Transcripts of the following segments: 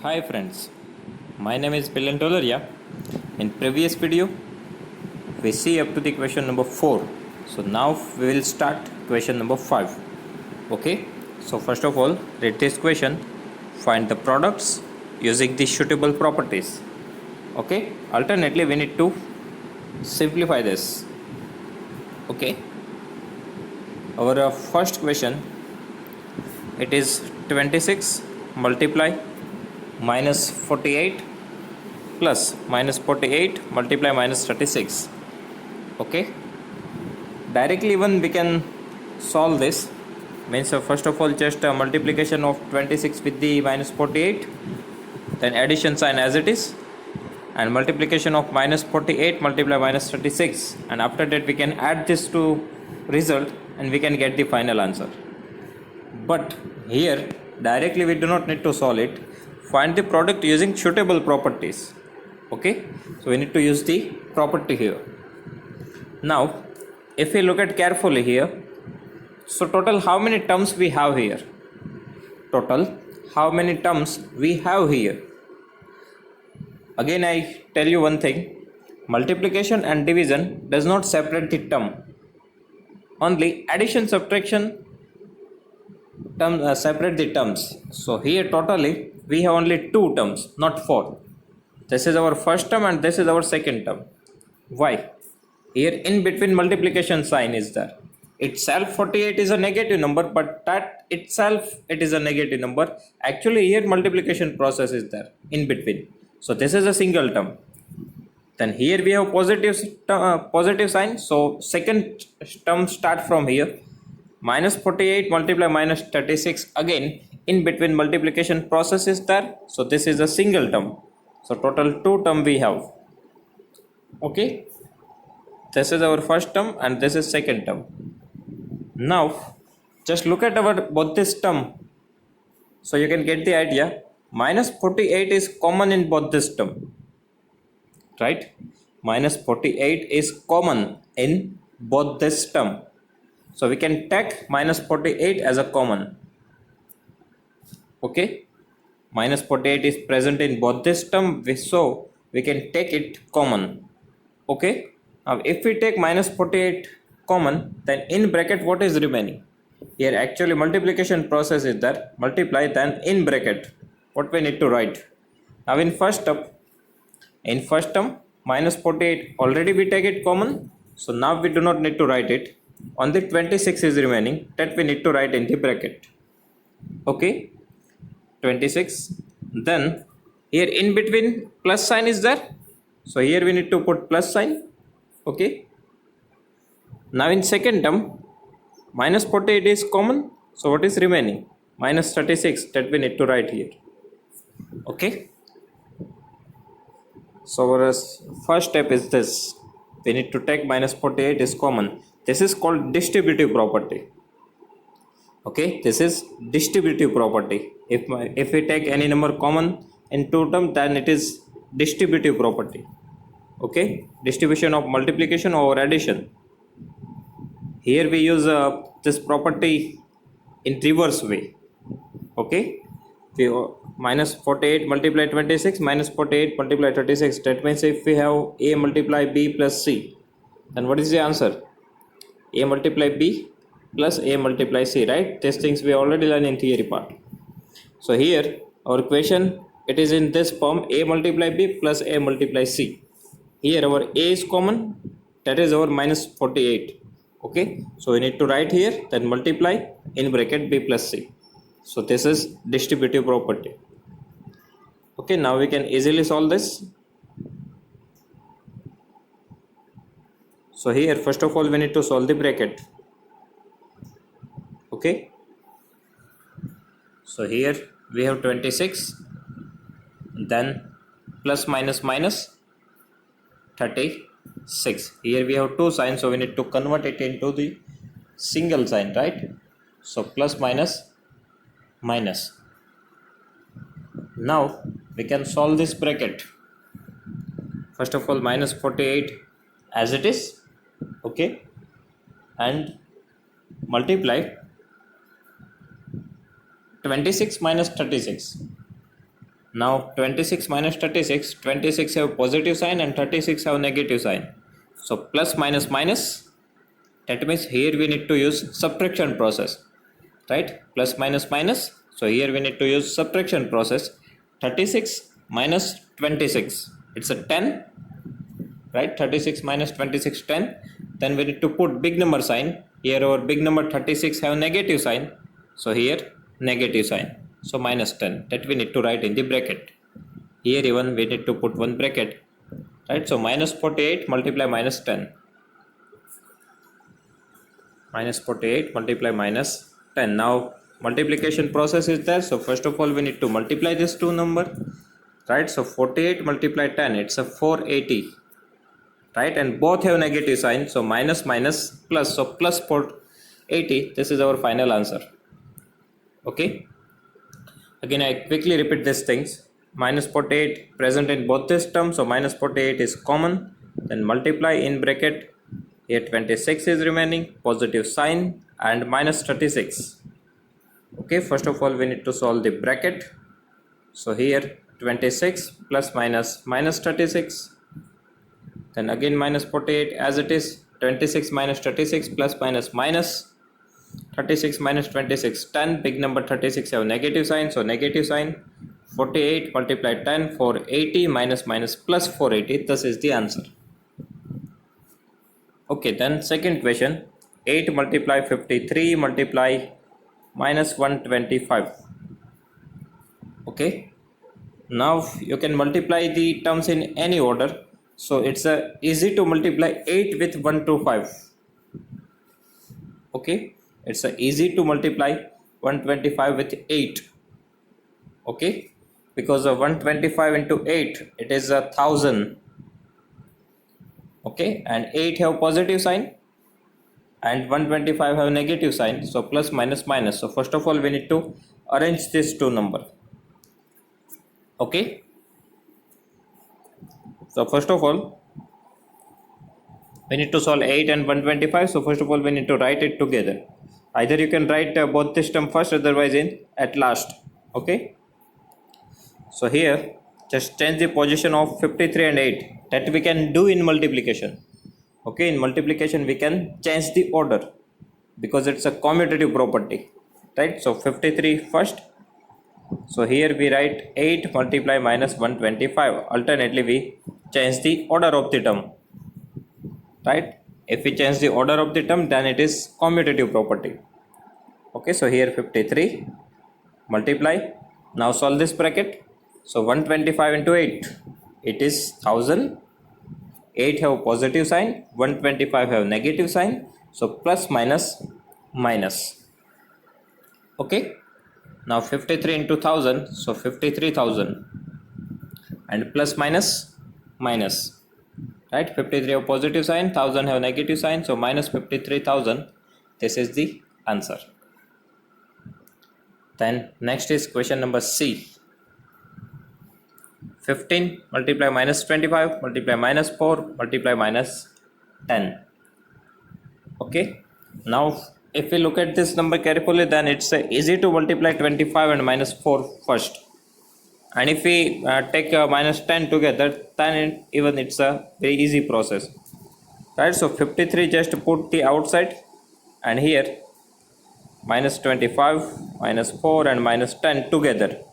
Hi friends, my name is Pilan Tolaria. In previous video, we see up to the question number 4. So now we will start question number 5. Okay, so first of all, read this question. Find the products using the suitable properties. Okay, alternately we need to simplify this. Okay, our first question, it is 26 multiply minus 48 plus minus 48 multiply minus 36. Okay, directly even we can solve this. Means first of all just multiplication of 26 with the minus 48, then addition sign as it is, and multiplication of minus 48 multiply minus 36, and after that we can add this to result and we can get the final answer. But here directly we do not need to solve it. Find the product using suitable properties. Okay, so we need to use the property here. Now if we look at carefully here, so total how many terms we have here? Total how many terms we have here? Again I tell you one thing, multiplication and division does not separate the term. Only addition subtraction separate the terms. So here totally we have only 2 terms, not 4. This is our first term and this is our second term. Why? Here in between multiplication sign is there. Itself 48 is a negative number, but that itself it is a negative number. Actually here multiplication process is there in between. So this is a single term. Then here we have positive sign. So second term start from here. Minus 48 multiply minus 36, again in between multiplication process is there. So this is a single term. So total 2 term we have. Okay, this is our first term and this is second term. Now just look at our both this term, so you can get the idea. Minus 48 is common in both this term, right? Minus 48 is common in both this term. So we can take minus 48 as a common. Okay, minus 48 is present in both this term, so we can take it common. Okay, now if we take minus 48 common, then in bracket what is remaining? Here actually multiplication process is there, multiply, then in bracket what we need to write. Now in first term minus 48 already we take it common, so now we do not need to write it. Only 26 is remaining, that we need to write in the bracket. Okay, 26. Then here in between plus sign is there, so here we need to put plus sign. Okay, now in second term minus 48 is common, so what is remaining? Minus 36, that we need to write here. Okay, so our first step is this, we need to take minus 48 is common. This is called distributive property. Okay, this is distributive property. If we take any number common in 2 terms, then it is distributive property. Okay, distribution of multiplication over addition. Here we use this property in reverse way. Okay, minus 48 multiply 26 minus 48 multiply 36, that means if we have a multiply b plus c, then what is the answer? A multiply b plus a multiply c, right? These things we already learned in theory part. So here our equation, it is in this form, a multiply b plus a multiply c. Here our a is common, that is our minus 48. Okay, so we need to write here, then multiply in bracket b plus c. So this is distributive property. Okay, now we can easily solve this. So here first of all we need to solve the bracket. Okay, so here we have 26, then plus minus minus 36. Here we have 2 signs, so we need to convert it into the single sign, right? So plus minus minus. Now we can solve this bracket. First of all minus 48 as it is. Okay, and multiply 26 minus 36. Now 26 minus 36, 26 have positive sign and 36 have negative sign. So plus minus minus, that means here we need to use subtraction process, right? Plus minus minus, so here we need to use subtraction process. 36 minus 26, it's a 10, right? 36 minus 26, 10. Then we need to put big number sign. Here our big number 36 have negative sign, so here negative sign. So minus 10, that we need to write in the bracket. Here even we need to put one bracket, right? So minus 48 multiply minus 10. Minus 48 multiply minus 10. Now multiplication process is there. So first of all we need to multiply this two number, right? So 48 multiply 10, it's a 480, right? And both have negative sign, so minus minus plus, so plus 480. This is our final answer. Okay, again I quickly repeat these things. Minus 48 present in both this term, so minus 48 is common. Then multiply in bracket, here 26 is remaining, positive sign, and minus 36. Okay, first of all we need to solve the bracket. So here 26 plus minus minus 36, then again minus 48 as it is, 26 minus 36 plus minus minus 36 minus 26, 10. Big number 36 have negative sign, so negative sign. 48 multiply 10, 480 minus minus plus 480. This is the answer. Okay, then second question. 8 multiply 53 multiply minus 125. Okay, now you can multiply the terms in any order. So it's easy to multiply 8 with 125. Okay, it's easy to multiply 125 with 8. Okay, because of 125 into 8, it is 1000. Okay, and 8 have positive sign and 125 have negative sign, so plus minus minus. So first of all we need to arrange this two number. Okay, so first of all we need to solve 8 and 125. So first of all we need to write it together. Either you can write both this term first, otherwise in at last. Okay, so here just change the position of 53 and 8, that we can do in multiplication. Okay, in multiplication we can change the order because it's a commutative property, right? So 53 first, so here we write 8 multiply minus 125. Alternately we change the order of the term, right? If we change the order of the term, then it is commutative property. Okay, so here 53 multiply, now solve this bracket. So 125 into 8, it is 1000. 8 have positive sign, 125 have negative sign, so plus minus minus. Okay, now 53 into 1000, so 53,000, and plus minus minus, right? 53 have positive sign, 1000 have negative sign, so minus 53,000. This is the answer. Then next is question number C. 15 multiply minus 25 multiply minus 4 multiply minus 10. Okay, now if we look at this number carefully, then it's easy to multiply 25 and minus 4 first, and if we take minus 10 together, then even it's a very easy process, right? So 53 just put the outside, and here minus 25 minus 4 and minus 10 together.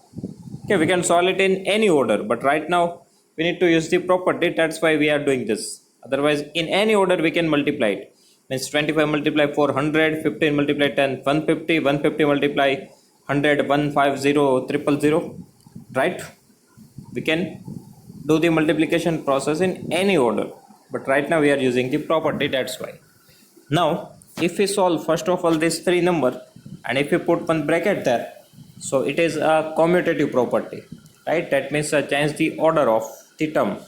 Okay, we can solve it in any order, but right now we need to use the property, that's why we are doing this. Otherwise in any order we can multiply it. Means 25 multiply 400, 15 multiply 10 150, 150 multiply 100 150 000, right? We can do the multiplication process in any order, but right now we are using the property, that's why. Now if we solve first of all this three number, and if we put one bracket there, so it is a commutative property, right? That means change the order of the term.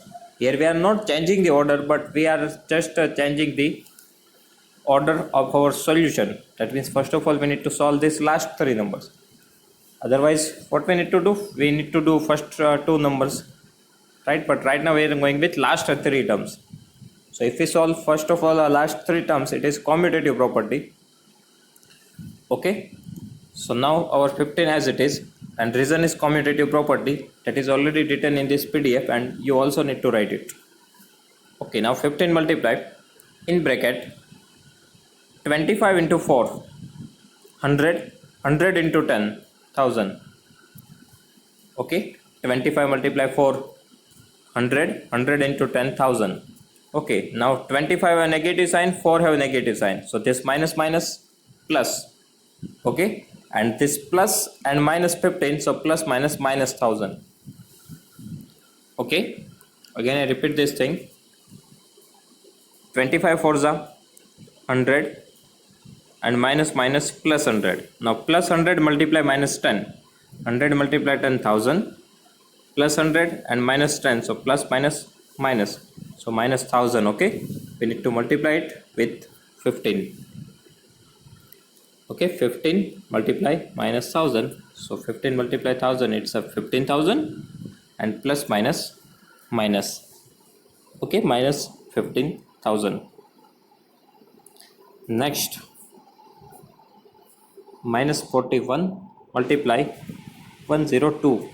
Here we are not changing the order, but we are just changing the order of our solution. That means first of all we need to solve this last three numbers. Otherwise what we need to do, we need to do first two numbers, right? But right now we are going with last three terms. So if we solve first of all last three terms, it is commutative property. Okay, So now our 15 as it is, and reason is commutative property, that is already written in this PDF and you also need to write it. Okay, now 15 multiply in bracket 25 into 4, 100, 100 into 10, 1000. Okay, 25 multiply 4, 100, 100 into 10,000. Okay, now 25 have negative sign, 4 have negative sign. So this minus minus plus. Okay, and this plus and minus 15, so plus minus minus 1000. Okay, again I repeat this thing. 25 4 za 100 and minus minus plus 100. Now plus 100 multiply minus 10. 100 multiply 10,000 plus 100 and minus 10, so plus minus minus, so minus 1000. Okay, we need to multiply it with 15. Okay, 15 multiply minus 1000, so 15 multiply 1000, it's a 15,000 and plus minus minus. Okay, minus 15,000. Next, minus 41 multiply 102.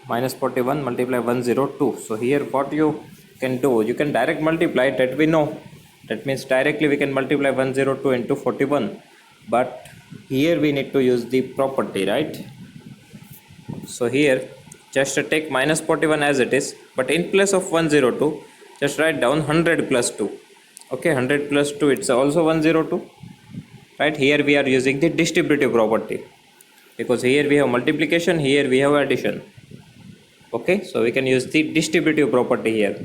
Minus 41 multiply 102. So here what you can do, you can direct multiply, that we know. That means directly we can multiply 102 into 41. But here we need to use the property, right? So here just take minus 41 as it is, but in place of 102 just write down 100 plus 2. Okay, 100 plus 2, it's also 102. Right, here we are using the distributive property, because here we have multiplication, here we have addition. Okay, so we can use the distributive property here.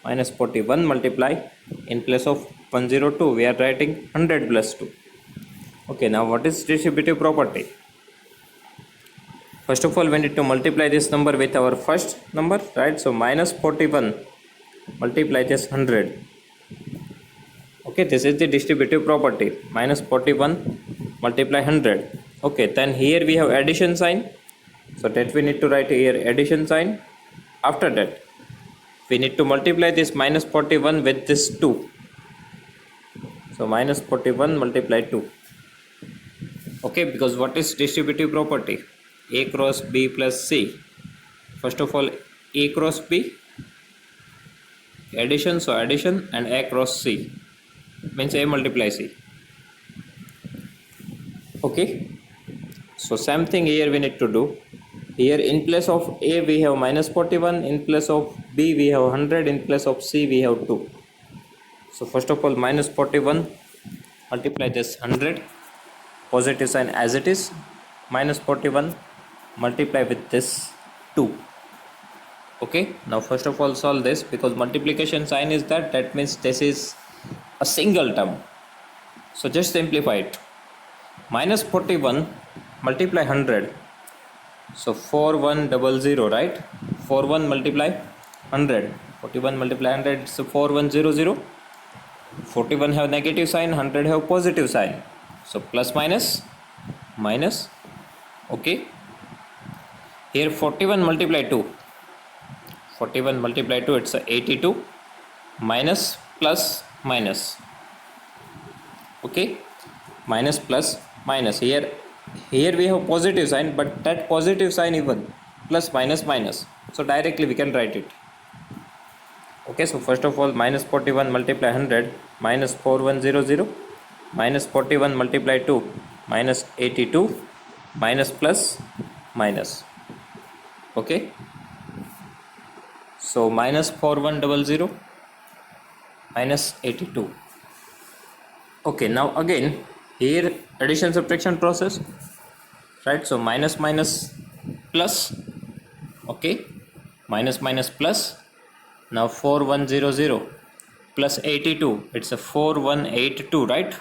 Minus 41 multiply, in place of 102 we are writing 100 plus 2. Okay, now what is distributive property? First of all, we need to multiply this number with our first number, right? So minus 41 multiply this 100. Okay, this is the distributive property. Minus 41 multiply 100. Okay, then here we have addition sign, so that we need to write here addition sign. After that we need to multiply this minus 41 with this 2. So minus 41 multiply 2. Okay, because what is distributive property? A cross B plus C. First of all, A cross B, addition, so addition, and A cross C means A multiply C. Okay, so same thing here we need to do. Here in place of A we have minus 41, in place of B we have 100, in place of C we have 2. So first of all, minus 41 multiply this 100, positive sign as it is, minus 41 multiply with this 2. Okay, now first of all solve this, because multiplication sign is that means this is a single term. So just simplify it. Minus 41 multiply 100, so 4100, right? 41 multiply 100, 41 multiply 100, so 4100. 41 have negative sign, 100 have positive sign, so plus minus minus. Okay, here 41 multiply 2, 41 multiply 2, it's a 82, minus plus minus. Okay, minus plus minus. Here we have positive sign, but that positive sign even plus minus minus, so directly we can write it. Okay, so first of all, minus 41 multiply 100, minus 4100, minus 41 multiply 2, minus 82, minus plus minus. Okay, so minus 4100 minus 82. Okay, now again here addition subtraction process, right? So minus minus plus. Okay, minus minus plus. Now 4100 plus 82, it's a 4182, right?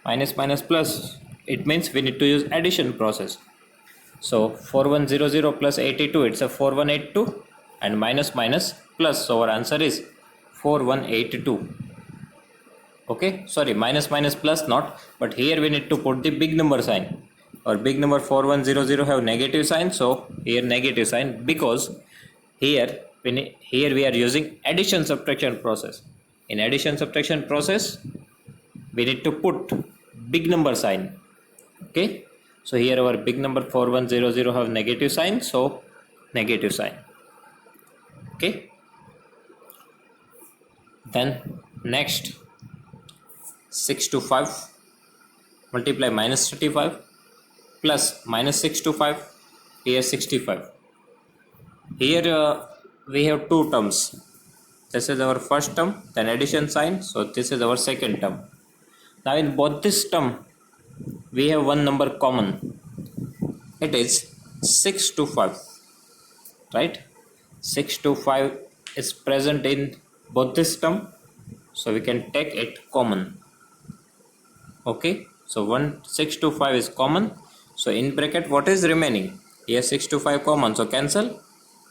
Minus minus plus, it means we need to use addition process. So 4100 plus 82, it's a 4182, and minus minus plus, so our answer is 4182. Okay, sorry, minus minus plus not, but here we need to put the big number sign. Our big number 4100 have negative sign, so here negative sign, because here we are using addition subtraction process. In addition subtraction process we need to put big number sign. Okay, so here our big number 4100 have negative sign, so negative sign. Okay, then next 625 multiply minus 35 plus minus 625, here 65. Here we have two terms. This is our first term, then addition sign, so this is our second term. Now in both this term we have one number common, it is 625, right? 625 is present in both this term, so we can take it common. Okay, so 625 is common, so in bracket what is remaining? Here 625 common, so cancel.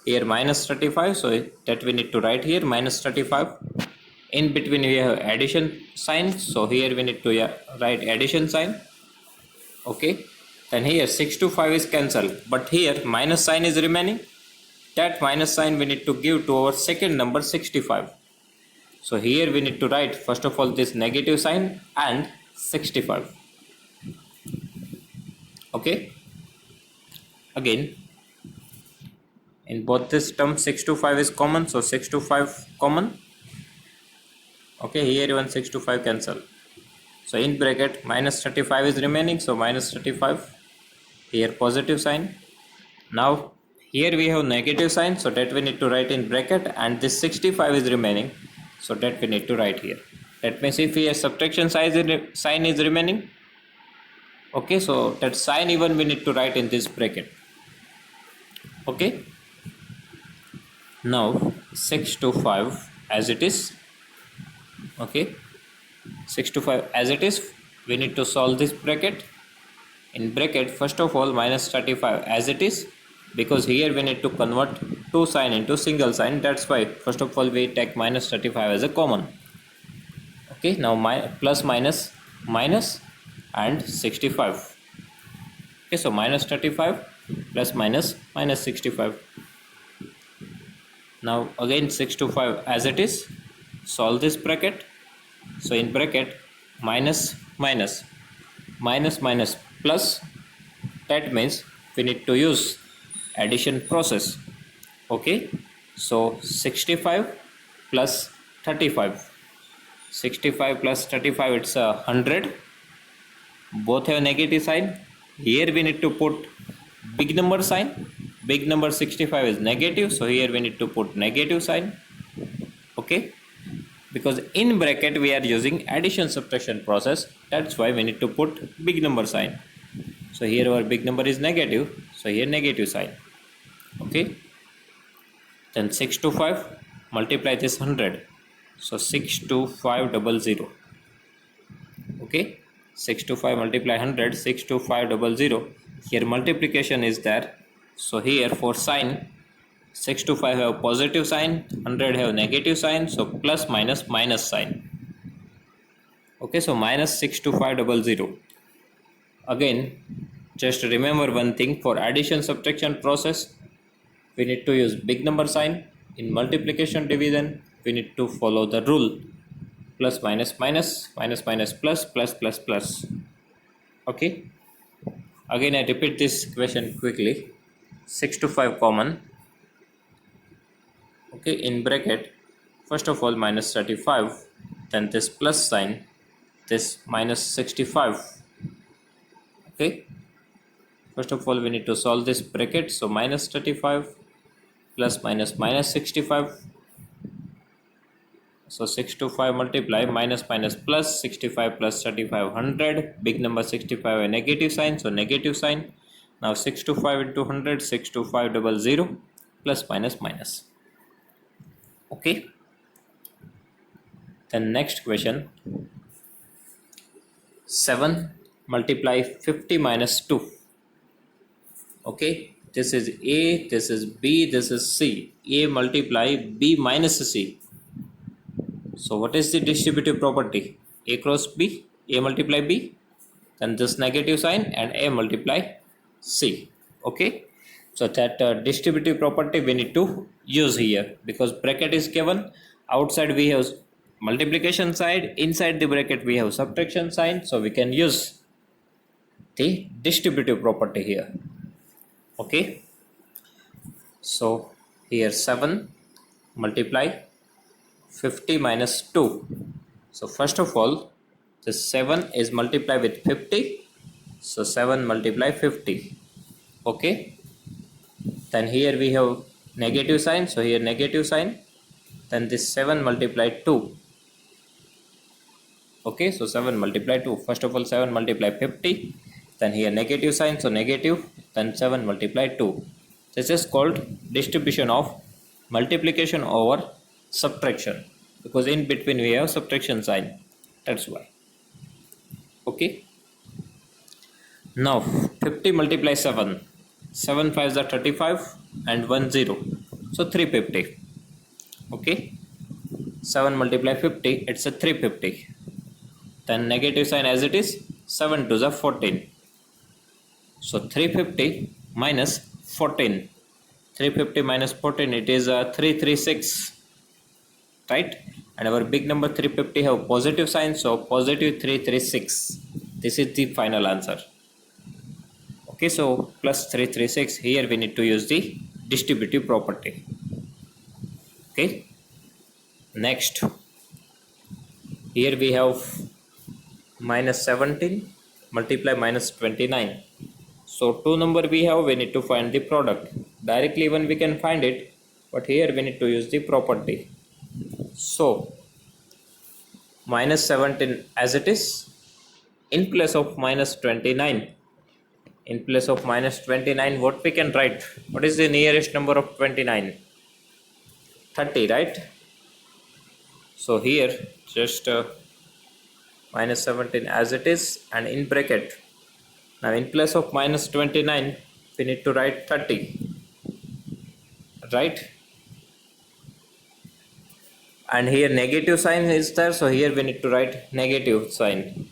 Here minus 35, so that we need to write here minus 35. In between we have addition sign, so here we need to write addition sign. Okay, then here 625 is cancelled, but here minus sign is remaining. That minus sign we need to give to our second number 65. So here we need to write first of all this negative sign and 65. Okay, again in both this term 625 is common, so 625 common. Okay, here even 625 cancel, so in bracket minus 35 is remaining, so minus 35, here positive sign. Now here we have negative sign, so that we need to write in bracket, and this 65 is remaining, so that we need to write here. That means if here subtraction sign is remaining, okay, so that sign even we need to write in this bracket. Okay, now 625 as it is. Okay, 625 as it is, we need to solve this bracket. In bracket first of all minus 35 as it is, because here we need to convert two sign into single sign, that's why first of all we take minus 35 as a common. Okay, now plus minus minus and 65. Okay, so minus 35 plus minus minus 65. Now again 625 as it is, solve this bracket. So in bracket minus minus minus minus plus, that means we need to use addition process. Okay, so 65 plus 35, 65 plus 35, it's 100. Both have negative sign. Here we need to put big number sign. Big number 65 is negative, so here we need to put negative sign. Okay, because in bracket we are using addition subtraction process, that's why we need to put big number sign. So here our big number is negative, so here negative sign. Okay, then 625 multiply this 100, so 62500. Okay, 625 multiply 100, 62500. Here multiplication is there, so here for sign 625 have positive sign, 100 have negative sign, so plus minus minus sign. Okay, so minus 62500. Again, just remember one thing, for addition subtraction process we need to use big number sign. In multiplication division we need to follow the rule plus minus minus, minus minus plus, plus plus plus. Okay, again I repeat this equation quickly. 625 common. Okay, in bracket first of all minus 35, then this plus sign, this minus 65. Okay, first of all we need to solve this bracket, so minus 35 plus minus minus 65, so 625 multiply minus minus plus 65 plus 35, 100. Big number 65 a negative sign, so negative sign. Now 625 into 100, 62500 plus minus minus. Okay, then next question, 7 multiply 50 minus 2. Okay, this is A, this is B, this is C. A multiply B minus C. So what is the distributive property? A cross B, A multiply B, then this negative sign, and A multiply C. Okay, so that distributive property we need to use here, because bracket is given, outside we have multiplication side, inside the bracket we have subtraction sign, so we can use the distributive property here. Okay, so here 7 multiply 50 minus 2. So first of all, this 7 is multiplied with 50. So 7 multiply 50. Okay. Then here we have negative sign. So here negative sign. Then this 7 multiplied 2. Okay. So 7 multiply 2. First of all 7 multiply 50. Then here negative sign. So negative. Then 7 multiply 2. This is called distribution of multiplication over subtraction. Because in between we have subtraction sign. That's why. Okay. Now 50 multiply 7. 7 5s are 35 and 1 0. So 350. Okay. 7 multiply 50, it's a 350. Then negative sign as it is, 7 2s are 14. So 350 minus 14. 350 minus 14, it is 336. Right? And our big number 350 have positive sign, so positive 336. This is the final answer. Okay, so plus 336. Here we need to use the distributive property. Okay. Next, here we have minus 17 multiply minus 29. So two number we have, we need to find the product. Directly even we can find it, but here we need to use the property. So minus 17 as it is, in place of minus 29. In place of minus 29, what we can write? What is the nearest number of 29? 30, right? So here just minus 17 as it is, and in bracket. Now in place of minus 29, we need to write 30. Right? And here negative sign is there, so here we need to write negative sign.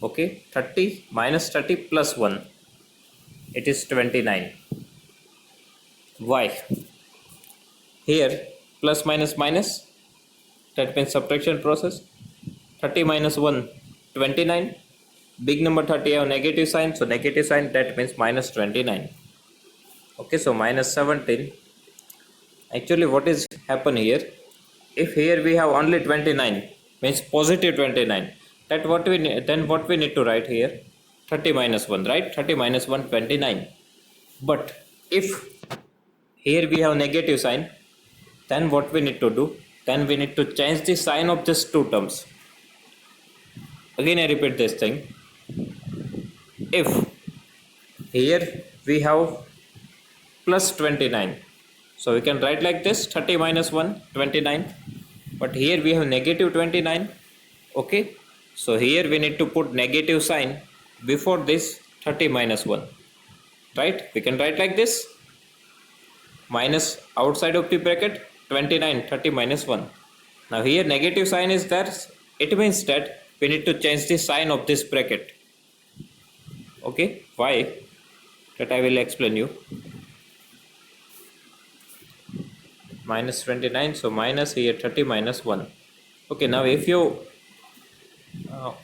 Okay, 30 minus 30 plus 1. It is 29. Why? Here plus minus minus, that means subtraction process. 30 minus 1, 29. Big number 30 have negative sign, so negative sign, that means minus 29. Okay, so minus 17. Actually what is happen here? If here we have only 29, means positive 29, that what we need, then what we need to write here? 30 minus 1, right? 30 minus 1, 29. But if here we have negative sign, then what we need to do? Then we need to change the sign of these two terms. Again I repeat this thing. If here we have plus 29, so we can write like this, 30 minus 1, 29. But here we have negative 29. Okay. So here we need to put negative sign before this 30 minus 1. Right? We can write like this. Minus outside of the bracket 29, 30 minus 1. Now here negative sign is there. It means that we need to change the sign of this bracket. Okay. Why? That I will explain you. Minus 29, so minus here 30 minus 1. Okay, now if you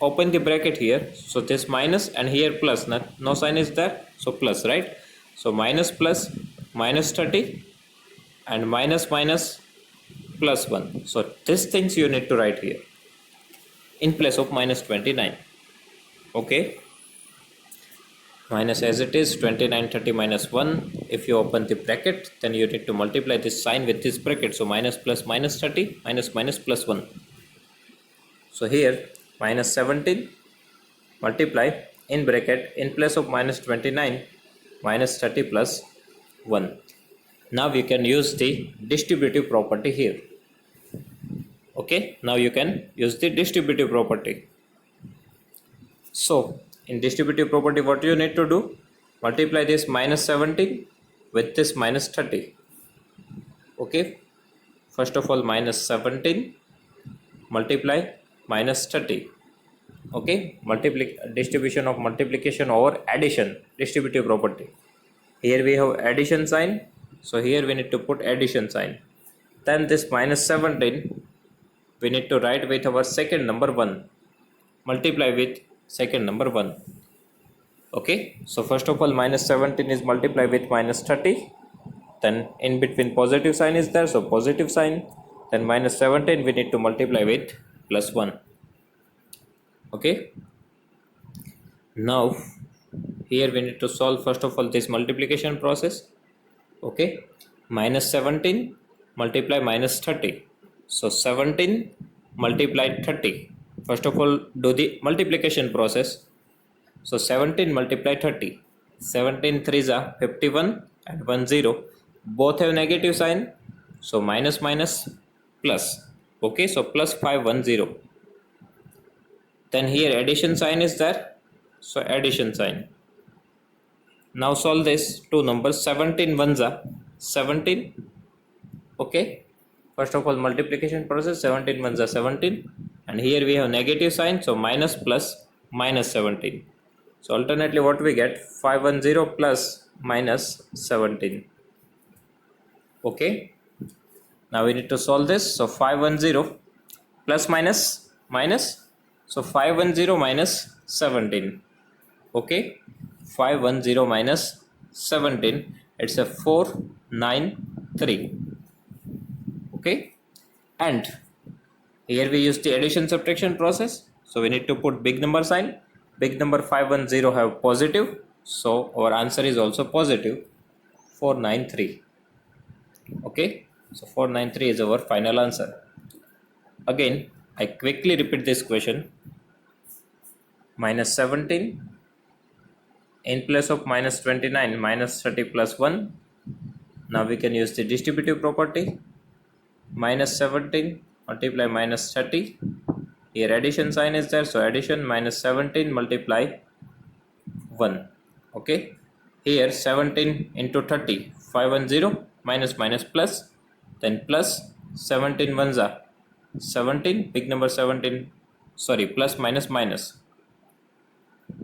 open the bracket here, so this minus and here plus, no sign is there, so plus, right? So minus plus minus 30 and minus minus plus 1. So these things you need to write here in place of minus 29. Okay, minus as it is 29, 30 minus 1. If you open the bracket, then you need to multiply this sign with this bracket. So minus plus minus 30 minus minus plus 1. So here minus 17 multiply in bracket in place of minus 29 minus 30 plus 1. Now you can use the distributive property here. Okay, now you can use the distributive property. So in distributive property, what you need to do? Multiply this minus 17 with this minus 30. Okay, first of all minus 17 multiply minus 30. Okay, distribution of multiplication over addition, distributive property. Here we have addition sign, so here we need to put addition sign. Then this minus 17 we need to write with our second number 1, multiply with second number 1. Okay, so first of all minus 17 is multiplied with minus 30, then in between positive sign is there, so positive sign, then minus 17 we need to multiply with plus 1. Okay, now here we need to solve first of all this multiplication process. Okay, minus 17 multiply minus 30, so 17 multiplied 30. First of all do the multiplication process. So 17 multiply 30, 17 threes are 51 and 1 0, both have negative sign, so minus minus plus. Okay, so plus 510. Then here addition sign is there, so addition sign. Now solve this two numbers, 17 ones are 17. Okay, first of all multiplication process, 17 ones are 17, and here we have negative sign, so minus plus minus 17. So alternately what we get, 510 plus minus 17. Okay, now we need to solve this. So 510 plus minus minus, so 510 minus 17. Okay, 510 minus 17, it's a 493. Okay, and here we use the addition subtraction process, so we need to put big number sign. Big number 510 have positive, so our answer is also positive, 493. Okay, so 493 is our final answer. Again I quickly repeat this question. Minus 17 in place of minus 29, minus 30 plus 1. Now we can use the distributive property. Minus 17 multiply minus 30, here addition sign is there, so addition, minus 17 multiply 1. Okay, here 17 into 30, 510 minus minus plus, then plus 17 ones are 17, big number 17, sorry, plus minus minus.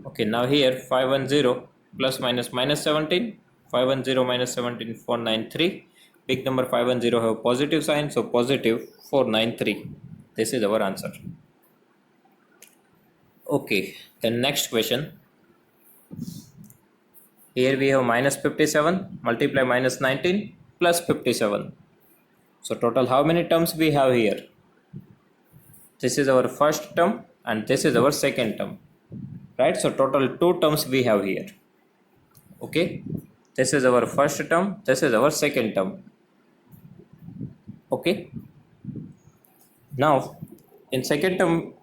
Okay, now here 510 plus minus minus 17, 510 minus 17, 493. Big number 510 have positive sign, so positive 493. This is our answer. Okay, the next question. Here we have minus 57 multiply minus 19 plus 57. So total how many terms we have here? This is our first term and this is our second term, right? So total two terms we have here. Okay, this is our first term, this is our second term. Okay, now in second term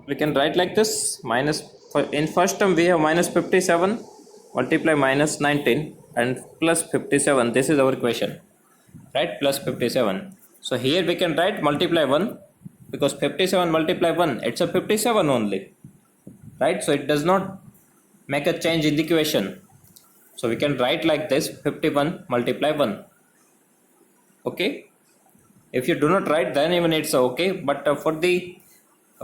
we can write like this. Minus, in first term we have minus 57 multiply minus 19 and plus 57. This is our question, right? Plus 57. So here we can write multiply 1, because 57 multiply 1, it's a 57 only, right? So it does not make a change in the equation. So we can write like this, 51 multiply 1. Okay, if you do not write then even it's okay, but for the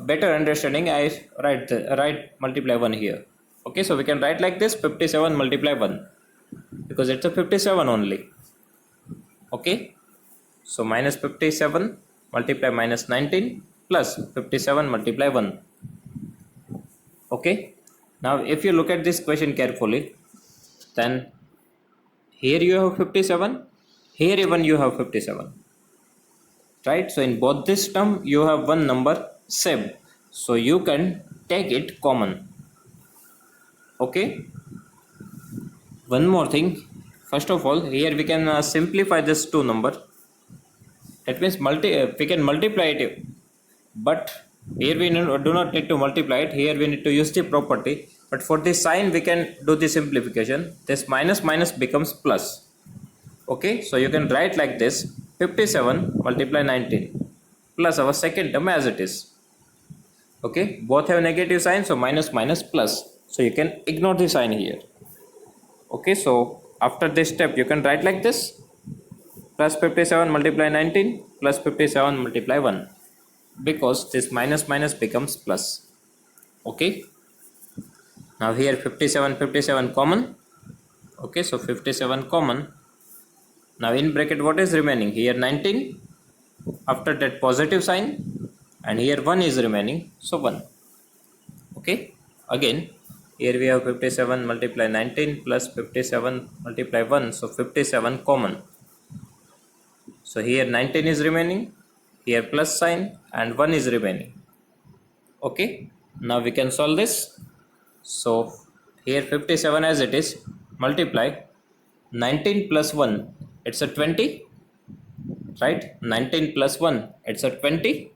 better understanding I write multiply 1 here. Okay, so we can write like this, 57 multiply 1, because it's a 57 only. Okay, so minus 57 multiply minus 19 plus 57 multiply 1. Okay, now if you look at this question carefully, then here you have 57, here even you have 57, right? So in both this term you have one number same, so you can take it common. Okay, one more thing, first of all here we can simplify this two number. That means we can multiply it, but here we do not need to multiply it, here we need to use the property. But for the sign we can do the simplification, this minus minus becomes plus. Okay, so you can write like this, 57 multiply 19 plus our second term as it is. Okay, both have negative sign, so minus minus plus, so you can ignore the sign here. Okay, so after this step you can write like this, plus 57 multiply 19 plus 57 multiply 1, because this minus minus becomes plus. Okay, now here 57 common. Okay, so 57 common. Now in bracket what is remaining? Here 19, after that positive sign, and here 1 is remaining, so 1. Okay, again Here we have 57 multiply 19 plus 57 multiply 1. So 57 common. So here 19 is remaining, here plus sign, and 1 is remaining. Okay, now we can solve this. So here 57 as it is, multiply 19 plus 1, it's a 20, right? 19 plus 1, it's a 20.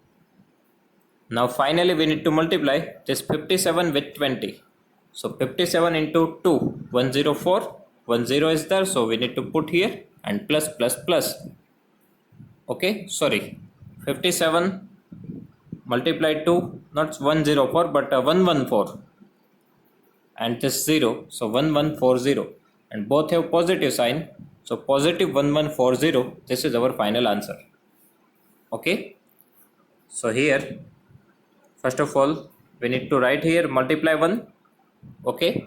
Now finally we need to multiply this 57 with 20. So 57 into 2, 104, 10 is there, so we need to put here and plus plus plus. Okay, sorry, 57 multiplied to not 104 but 114 and this 0, so 1140, and both have positive sign, so positive 1140, this is our final answer. Okay, so here first of all we need to write here multiply 1. Okay,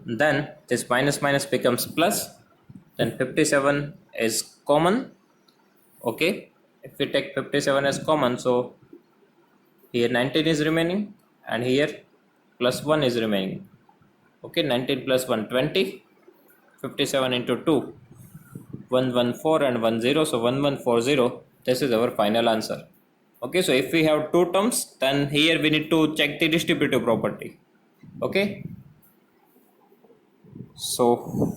then this minus minus becomes plus, then 57 is common. Okay, if we take 57 as common, so here 19 is remaining and here plus 1 is remaining. Okay, 19 plus 1 20, 57 into 2 114 and 10, so 1140, this is our final answer. Okay, so if we have two terms, then here we need to check the distributive property. Okay, so